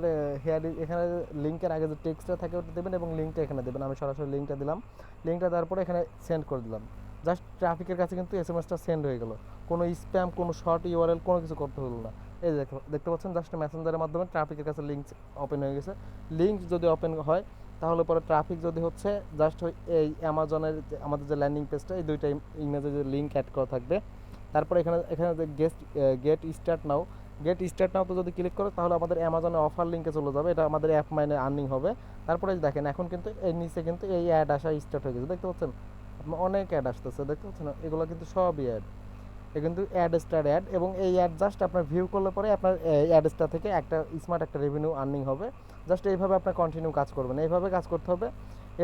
এখানে লিঙ্কের আগে যে টেক্সটটা থাকে ওটা দেবেন এবং লিঙ্কটা এখানে দেবেন। আমি সরাসরি লিঙ্কটা দিলাম, লিঙ্কটা দেওয়ার পরে এখানে সেন্ড করে দিলাম। জাস্ট ট্রাফিকের কাছে কিন্তু এসএমএসটা সেন্ড হয়ে গেল, কোনো স্প্যাম কোনো শর্ট ইউআরএল কোনো কিছু করতে হলো না। এই দেখতে পাচ্ছেন জাস্ট মেসেঞ্জারের মাধ্যমে ট্রাফিকের কাছে লিঙ্ক ওপেন হয়ে গেছে। লিঙ্ক যদি ওপেন হয় তাহলে পরে ট্রাফিক যদি হচ্ছে জাস্ট এই অ্যামাজনের আমাদের যে ল্যান্ডিং পেজটা এই দুইটা ইমেজে যে লিঙ্ক অ্যাড করা থাকবে। তারপরে এখানে যে গেট স্টার্ট নাও তো যদি ক্লিক করে তাহলে আমাদের অ্যামাজনের অফার লিঙ্কে চলে যাবে, এটা আমাদের অ্যাপ মাইনে আর্নিং হবে। তারপরে দেখেন এখন কিন্তু এর নিচে কিন্তু এই অ্যাড আসা স্টার্ট হয়ে গেছে, দেখতে পাচ্ছেন আপনার অনেক অ্যাড আসতেছে, দেখতে পাচ্ছেন এগুলো কিন্তু সবই অ্যাড, এ কিন্তু অ্যাড এবং এই অ্যাড জাস্ট আপনার ভিউ করলে পরে আপনার অ্যাডসটা থেকে একটা স্মার্ট একটা রেভিনিউ আর্নিং হবে। জাস্ট এইভাবে আপনার কন্টিনিউ কাজ করবেন, এইভাবে কাজ করতে হবে।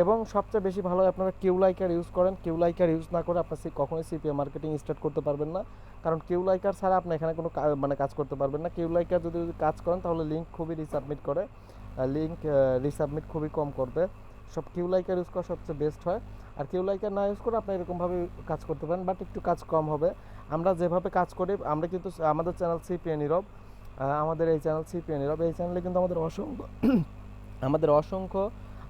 এবং সবচেয়ে বেশি ভালো হয় আপনারা কিউলাইকার ইউজ করেন। কিউলাইকার ইউজ না করে আপনার কখনোই সিপিএ মার্কেটিং স্টার্ট করতে পারবেন না, কারণ কিউলাইকার ছাড়া আপনি এখানে কোনো মানে কাজ করতে পারবেন না। কিউলাইকার যদি কাজ করেন তাহলে লিঙ্ক খুবই রিসাবমিট করে, লিঙ্ক রিসাবমিট খুবই কম করবে। সব কিউলাইকার ইউজ করা সবচেয়ে বেস্ট হয়। আর কিউলাইকার না ইউজ করে আপনি এরকমভাবে কাজ করতে পারেন, বাট একটু কাজ কম হবে। আমরা যেভাবে কাজ করি আমরা কিন্তু আমাদের চ্যানেল সিপিএ নীরব, আমাদের এই চ্যানেল সিপিএ নীরব, এই চ্যানেলে কিন্তু অসংখ্য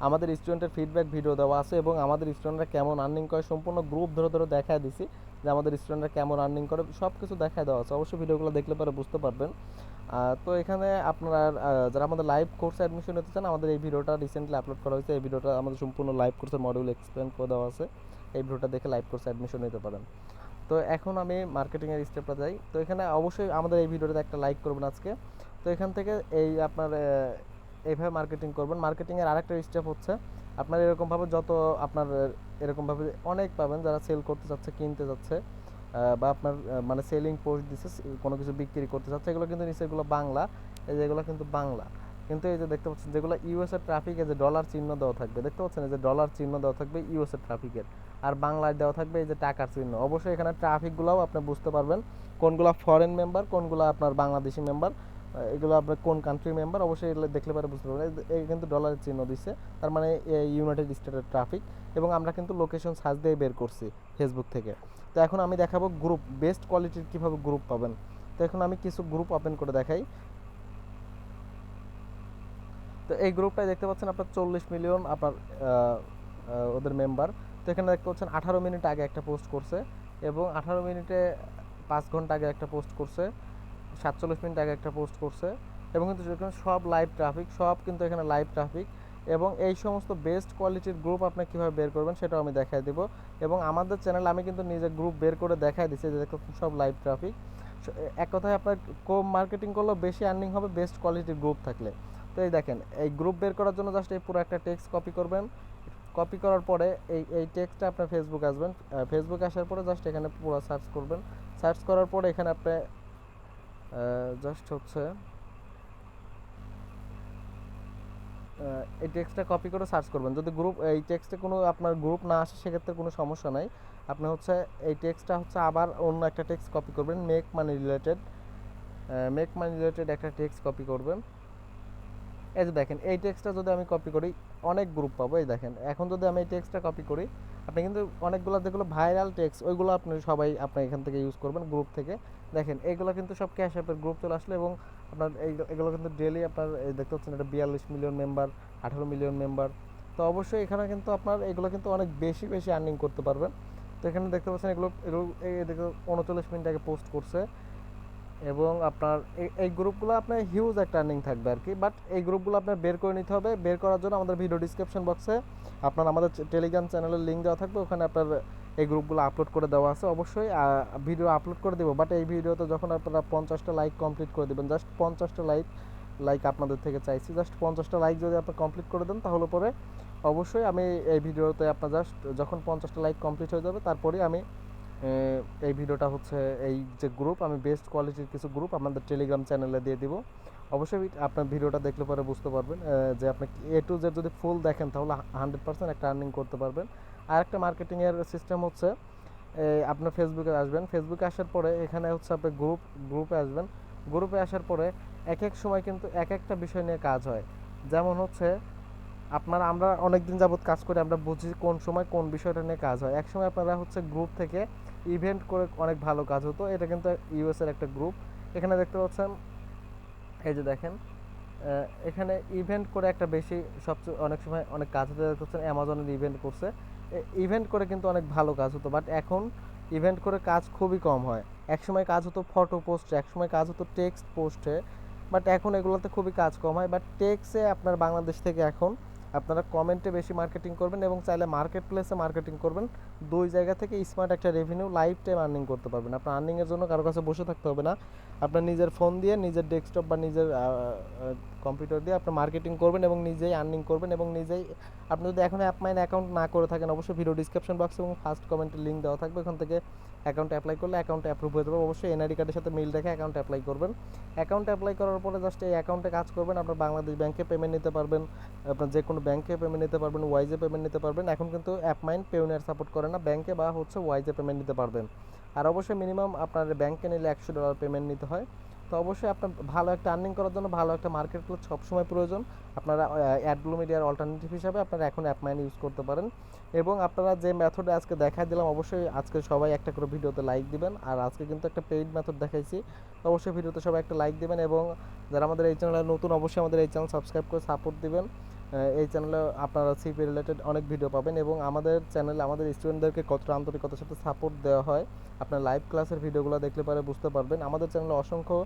আমাদের স্টুডেন্টের ফিডব্যাক ভিডিও দেওয়া আছে এবং আমাদের স্টুডেন্টরা কেমন আর্নিং করে সম্পূর্ণ গ্রুপ ধরে ধরে দেখায় দিছি যে আমাদের স্টুডেন্টরা কেমন আর্নিং করে, সব কিছু দেখায় দেওয়া আছে। অবশ্যই ভিডিওগুলো দেখলে পরে বুঝতে পারবেন। তো এখানে আপনারা যারা আমাদের লাইভ কোর্সে অ্যাডমিশন নিতে চান আমাদের এই ভিডিওটা রিসেন্টলি আপলোড করা হয়েছে। এই ভিডিওটা আমাদের সম্পূর্ণ লাইভ কোর্সের মডিউল এক্সপ্লেন করে দেওয়া আছে, এই ভিডিওটা দেখে লাইভ কোর্সে অ্যাডমিশন নিতে পারেন। তো এখন আমি মার্কেটিংয়ের স্টেপটা যাই। তো এখানে অবশ্যই আমাদের এই ভিডিওটাতে একটা লাইক করবেন আজকে। তো এখান থেকে এই আপনার এইভাবে মার্কেটিং করবেন। মার্কেটিংয়ের আরেকটা স্টেপ হচ্ছে আপনার এরকমভাবে যত আপনার এরকমভাবে অনেক পাবেন যারা সেল করতে চাচ্ছে, কিনতে যাচ্ছে বা আপনার মানে সেলিং পোস্ট দিচ্ছে, কোনো কিছু বিক্রি করতে চাচ্ছে, এগুলো কিন্তু নিচে এগুলো বাংলা, এই যে এগুলো কিন্তু বাংলা। কিন্তু এই যে দেখতে পাচ্ছেন যেগুলো ইউএসএর ট্রাফিক, এই যে ডলার চিহ্ন দেওয়া থাকবে, দেখতে পাচ্ছেন এই যে ডলার চিহ্ন দেওয়া থাকবে ইউএসএর ট্রাফিকের, আর বাংলায় দেওয়া থাকবে এই যে টাকার চিহ্ন। অবশ্যই এখানে ট্রাফিকগুলোও আপনি বুঝতে পারবেন কোনগুলো ফরেন মেম্বার কোনগুলো আপনার বাংলাদেশি মেম্বার, এগুলো আপনার কোন কান্ট্রি মেম্বার অবশ্যই এগুলো দেখলে পরে বুঝতে পারবেন। এই কিন্তু ডলারের চিহ্ন দিচ্ছে, তার মানে ইউনাইটেড স্টেটের ট্রাফিক। এবং আমরা কিন্তু লোকেশন সার্চ দিয়ে বের করছি ফেসবুক থেকে। তো এখন আমি দেখাবো গ্রুপ বেস্ট কোয়ালিটির কীভাবে গ্রুপ পাবেন। তো এখন আমি কিছু গ্রুপ ওপেন করে দেখাই। তো এই গ্রুপটায় দেখতে পাচ্ছেন আপনার 40 মিলিয়ন আপনার ওদের মেম্বার। তো এখানে দেখতে পাচ্ছেন 18 মিনিট আগে একটা পোস্ট করছে এবং 18 মিনিটে 5 ঘন্টা আগে একটা পোস্ট করছে, 47 মিনিট আগে একটা পোস্ট করছে এবং কিন্তু সব লাইভ ট্রাফিক, সব কিন্তু এখানে লাইভ ট্রাফিক। এবং এই সমস্ত বেস্ট কোয়ালিটির গ্রুপ আপনি কীভাবে বের করবেন সেটাও আমি দেখাই দেবো। এবং আমাদের চ্যানেলে আমি কিন্তু নিজে গ্রুপ বের করে দেখাই দিচ্ছি যে দেখুন সব লাইভ ট্রাফিক। এক কথায় আপনার কম মার্কেটিং করলেও বেশি আর্নিং হবে বেস্ট কোয়ালিটির গ্রুপ থাকলে। তো এই দেখেন এই গ্রুপ বের করার জন্য জাস্ট এই পুরো একটা টেক্সট কপি করবেন, কপি করার পরে এই টেক্সটটা আপনার ফেসবুকে আসবেন, ফেসবুকে আসার পরে জাস্ট এখানে পুরো সার্চ করবেন। সার্চ করার পরে এখানে আপনি জাস্ট হচ্ছে এই টেক্সটটা কপি করে সার্চ করবেন। যদি গ্রুপ এই টেক্সটে কোনো আপনার গ্রুপ না আসে সেক্ষেত্রে কোনো সমস্যা নাই, আপনি হচ্ছে এই টেক্সটটা হচ্ছে আবার অন্য একটা টেক্সট কপি করবেন, মেক মানি রিলেটেড একটা টেক্সট কপি করবেন। এই যে দেখেন এই টেক্সটটা যদি আমি কপি করি অনেক গ্রুপ পাবো। এই দেখেন এখন যদি আমি এই টেক্সটটা কপি করি আপনি কিন্তু অনেকগুলো যেগুলো ভাইরাল টেক্সট ওইগুলো আপনি আপনি এখান থেকে ইউজ করবেন গ্রুপ থেকে। দেখেন এইগুলো কিন্তু সব ক্যাশ অ্যাপের গ্রুপ চলে আসলো এবং আপনার এগুলো কিন্তু ডেলি আপনার দেখতে পাচ্ছেন এটা 42 মিলিয়ন মেম্বার, 18 মিলিয়ন মেম্বার। তো অবশ্যই এখানে কিন্তু আপনার এগুলো কিন্তু অনেক বেশি বেশি আর্নিং করতে পারবেন। তো এখানে দেখতে পাচ্ছেন এগুলো এই দেখো 39 মিনিট আগে পোস্ট করছে এবং আপনার এই গ্রুপগুলো আপনার হিউজ একটা আর্নিং থাকবে আর কি। বাট এই গ্রুপগুলো আপনার বের করে নিতে হবে। বের করার জন্য আমাদের ভিডিও ডিসক্রিপশন বক্সে আপনার আমাদের টেলিগ্রাম চ্যানেলের লিঙ্ক দেওয়া থাকবে, ওখানে আপনার এই গ্রুপগুলো আপলোড করে দেওয়া আছে। অবশ্যই ভিডিও আপলোড করে দেবো, বাট এই ভিডিওতে যখন আপনারা 50টা লাইক কমপ্লিট করে দেবেন, জাস্ট 50টা লাইক লাইক আপনাদের থেকে চাইছি। জাস্ট 50টা লাইক যদি আপনি কমপ্লিট করে দেন তাহলে পরে অবশ্যই আমি এই ভিডিওতে আপনার জাস্ট যখন 50টা লাইক কমপ্লিট হয়ে যাবে তারপরেই আমি এই ভিডিওটা হচ্ছে এই যে গ্রুপ, আমি বেস্ট কোয়ালিটির কিছু গ্রুপ আপনাদের টেলিগ্রাম চ্যানেলে দিয়ে দিব। অবশ্যই আপনার ভিডিওটা দেখলে পরে বুঝতে পারবেন যে আপনি এ টু জেড যদি ফুল দেখেন তাহলে 100% একটা আর্নিং করতে পারবেন। আর একটা মার্কেটিংয়ের সিস্টেম হচ্ছে আপনার ফেসবুকে আসবেন, ফেসবুকে আসার পরে এখানে হচ্ছে আপনি গ্রুপে আসবেন। গ্রুপে আসার পরে এক এক সময় কিন্তু এক একটা বিষয় নিয়ে কাজ হয়। যেমন হচ্ছে আমরা অনেক দিন যাবত কাজ করে আমরা বুঝি কোন সময় কোন বিষয়টা নিয়ে কাজ হয়। এক সময় আপনারা হচ্ছে গ্রুপ থেকে ইভেন্ট করে অনেক ভালো কাজ হতো। এটা কিন্তু ইউএসের একটা গ্রুপ। এখানে দেখতে পাচ্ছেন, এই যে দেখেন এখানে ইভেন্ট করে একটা বেশি সবচেয়ে অনেক সময় অনেক কাজ হতে হচ্ছে। অ্যামাজনের ইভেন্ট করছে, ইভেন্ট করে কিন্তু অনেক ভালো কাজ হতো, বাট এখন ইভেন্ট করে কাজ খুবই কম হয়। এক সময় কাজ হতো ফটো পোস্টে, এক সময় কাজ হতো টেক্সট পোস্টে, বাট এখন এগুলোতে খুবই কাজ কম হয়। বাট টেক্সে আপনার বাংলাদেশ থেকে এখন আপনারা কমেন্টে বেশি মার্কেটিং করবেন এবং চাইলে মার্কেট প্লেসে মার্কেটিং করবেন। দুই জায়গা থেকে স্মার্ট একটা রেভিনিউ লাইফ টাইম আর্নিং করতে পারবেন। আপনার আর্নিংয়ের জন্য কারো কাছে বসে থাকতে হবে না। আপনার নিজের ফোন দিয়ে, নিজের ডেস্কটপ বা নিজের কম্পিউটার দিয়ে আপনি মার্কেটিং করবেন এবং নিজেই আর্নিং করবেন এবং নিজেই। আপনি যদি এখন অ্যাপমাইন অ্যাকাউন্ট না করে থাকেন, অবশ্যই ভিডিও ডিসক্রিপশন বক্সে এবং ফার্স্ট কমেন্টে লিঙ্ক দেওয়া থাকবে, ওখান থেকে অ্যাকাউন্ট অ্যাপ্লাই করলে অ্যাকাউন্ট অ্যাপ্রুভ হয়ে যাবে। অবশ্যই এনআইডি কার্ডের সাথে মিল রেখে অ্যাকাউন্ট অ্যাপ্লাই করবেন। অ্যাকাউন্ট অ্যাপ্লাই করার পরে জাস্ট এই অ্যাকাউন্টে কাজ করবেন। আপনার বাংলাদেশ ব্যাংকে পেমেন্ট নিতে পারবেন, আপনার যে কোনো ব্যাংকে পেমেন্ট নিতে পারবেন, ওয়াইজে পেমেন্ট নিতে পারবেন। এখন কিন্তু অ্যাপমাইন পেউনিয়ার সাপোর্ট করে না, ব্যাংকে বা হচ্ছে ওয়াইজে পেমেন্ট নিতে পারবেন। আর অবশ্যই মিনিমাম আপনার ব্যাংকে নিলে $100 পেমেন্ট নিতে হয়। তো অবশ্যই আপনার ভালো একটা আর্নিং করার জন্য ভালো একটা মার্কেট প্লেস সবসময় প্রয়োজন। আপনারা অ্যাডব্লু মিডিয়ার অল্টারনেটিভ হিসাবে আপনারা এখন অ্যাপমাইন ইউজ করতে পারেন। এবং আপনারা যে মেথডে আজকে দেখাই দিলাম, অবশ্যই আজকে সবাই একটা করে ভিডিওতে লাইক দিবেন। আর আজকে কিন্তু একটা পেইড মেথড দেখাইছি, তো অবশ্যই ভিডিওতে সবাই একটা লাইক দিবেন। এবং যারা আমাদের এই চ্যানেলে নতুন, অবশ্যই আমাদের এই চ্যানেল সাবস্ক্রাইব করে সাপোর্ট দিবেন। এই চ্যানেলে আপনারা সিপি রিলেটেড অনেক ভিডিও পাবেন এবং আমাদের চ্যানেলে আমাদের স্টুডেন্টদেরকে কতটা আন্তরিকতার সাথে সাপোর্ট দেওয়া হয় আপনার লাইভ ক্লাসের ভিডিওগুলো দেখলে পরে বুঝতে পারবেন। আমাদের চ্যানেলে অসংখ্য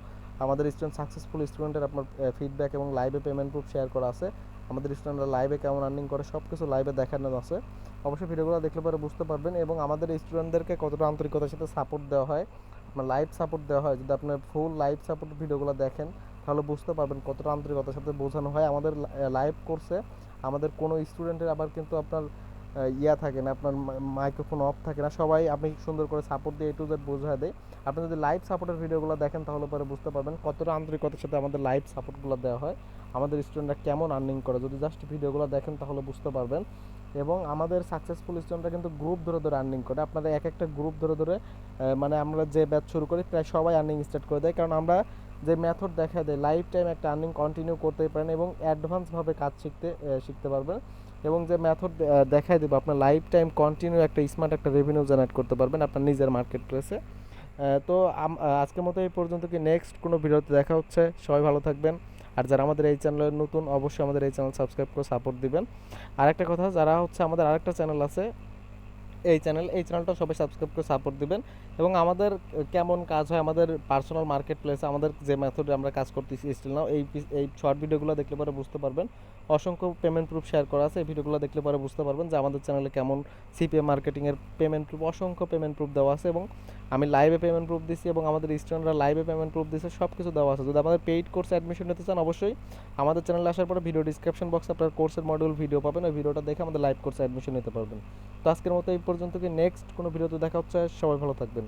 আমাদের সাকসেসফুল স্টুডেন্টের আপনার ফিডব্যাক এবং লাইভে পেমেন্ট প্রুফ শেয়ার করা আছে। আমাদের স্টুডেন্টরা লাইভে কেমন আর্নিং করে সব কিছু লাইভে দেখানো আছে। অবশ্যই ভিডিওগুলো দেখলে পরে বুঝতে পারবেন এবং আমাদের স্টুডেন্টদেরকে কতটা আন্তরিকতার সাথে সাপোর্ট দেওয়া হয়, আপনার লাইভ সাপোর্ট দেওয়া হয়। যদি আপনার ফুল লাইভ সাপোর্ট ভিডিওগুলো দেখেন তাহলে বুঝতে পারবেন কতটা আন্তরিকতার সাথে বোঝানো হয়। আমাদের লাইভ কোর্সে আমাদের কোনো স্টুডেন্টের আবার কিন্তু আপনার ইয়া থাকে না, আপনার মাইক্রোফোন অফ থাকে না, সবাই আপনি সুন্দর করে সাপোর্ট দিয়ে A to Z বোঝায় দেয়। আপনি যদি লাইভ সাপোর্টের ভিডিওগুলো দেখেন তাহলে পরে বুঝতে পারবেন কতটা আন্তরিকতার সাথে আমাদের লাইভ সাপোর্টগুলো দেওয়া হয়, আমাদের স্টুডেন্টরা কেমন আর্নিং করে। যদি জাস্ট ভিডিওগুলো দেখেন তাহলে বুঝতে পারবেন। এবং আমাদের সাকসেসফুল স্টুডেন্টরা কিন্তু গ্রুপ ধরে ধরে আর্নিং করে। আপনারা এক একটা গ্রুপ ধরে ধরে মানে আমরা যে ব্যাচ শুরু করি প্রায় সবাই আর্নিং স্টার্ট করে দেয়, কারণ আমরা যে মেথড দেখা দেয় লাইফ টাইম একটা আর্নিং কন্টিনিউ করতেই পারেন এবং অ্যাডভান্সভাবে কাজ শিখতে পারবেন। এবং যে মেথড দেখাই দেবো আপনার লাইফ টাইম কন্টিনিউ একটা স্মার্ট একটা রেভিনিউ জেনারেট করতে পারবেন আপনার নিজের মার্কেট প্লেসে। তো আজকের মতো এই পর্যন্ত, কি নেক্সট কোনো ভিডিওতে দেখা হচ্ছে। সবাই ভালো থাকবেন। আর যারা আমাদের এই চ্যানেলে নতুন, অবশ্যই আমাদের এই চ্যানেল সাবস্ক্রাইব করে সাপোর্ট দিবেন। আরেকটা কথা, যারা হচ্ছে আমাদের আরেকটা চ্যানেল আছে এই চ্যানেলটা সবাই সাবস্ক্রাইব করে সাপোর্ট দিবেন। এবং আমাদের কেমন কাজ হয় আমাদের পার্সোনাল মার্কেট প্লেসে, আমাদের যে মেথডে আমরা কাজ করতেছি স্টিল নাও, এই শর্ট ভিডিওগুলো দেখলে পরে বুঝতে পারবেন। অসংখ্য পেমেন্ট প্রুফ শেয়ার করা আছে, এই ভিডিওগুলো দেখলে পরে বুঝতে পারবেন যে আমাদের চ্যানেলে কেমন সিপিএম মার্কেটিংয়ের পেমেন্ট প্রুফ, অসংখ্য পেমেন্ট প্রুফ দেওয়া আছে। এবং আমি লাইভে পেমেন্ট প্রুফ দিচ্ছি এবং আমাদের স্টুডেন্টরা লাইভে পেমেন্ট প্রুফ দিচ্ছে, সব কিছু দেওয়া আছে। যদি আমাদের পেইড কোর্সে অ্যাডমিশন নিতে চান অবশ্যই আমাদের চ্যানেলে আসার পরে ভিডিও ডিসক্রিপশন বক্সে আপনার কোর্সের মডিউল ভিডিও পাবেন, ওই ভিডিওটা দেখে আমাদের লাইভ কোর্সে অ্যাডমিশন নিতে পারবেন। তো আজকের মতো এই পর্যন্ত, কি নেক্সট কোনো ভিডিওতে দেখা হচ্ছে। সবাই ভালো থাকবেন।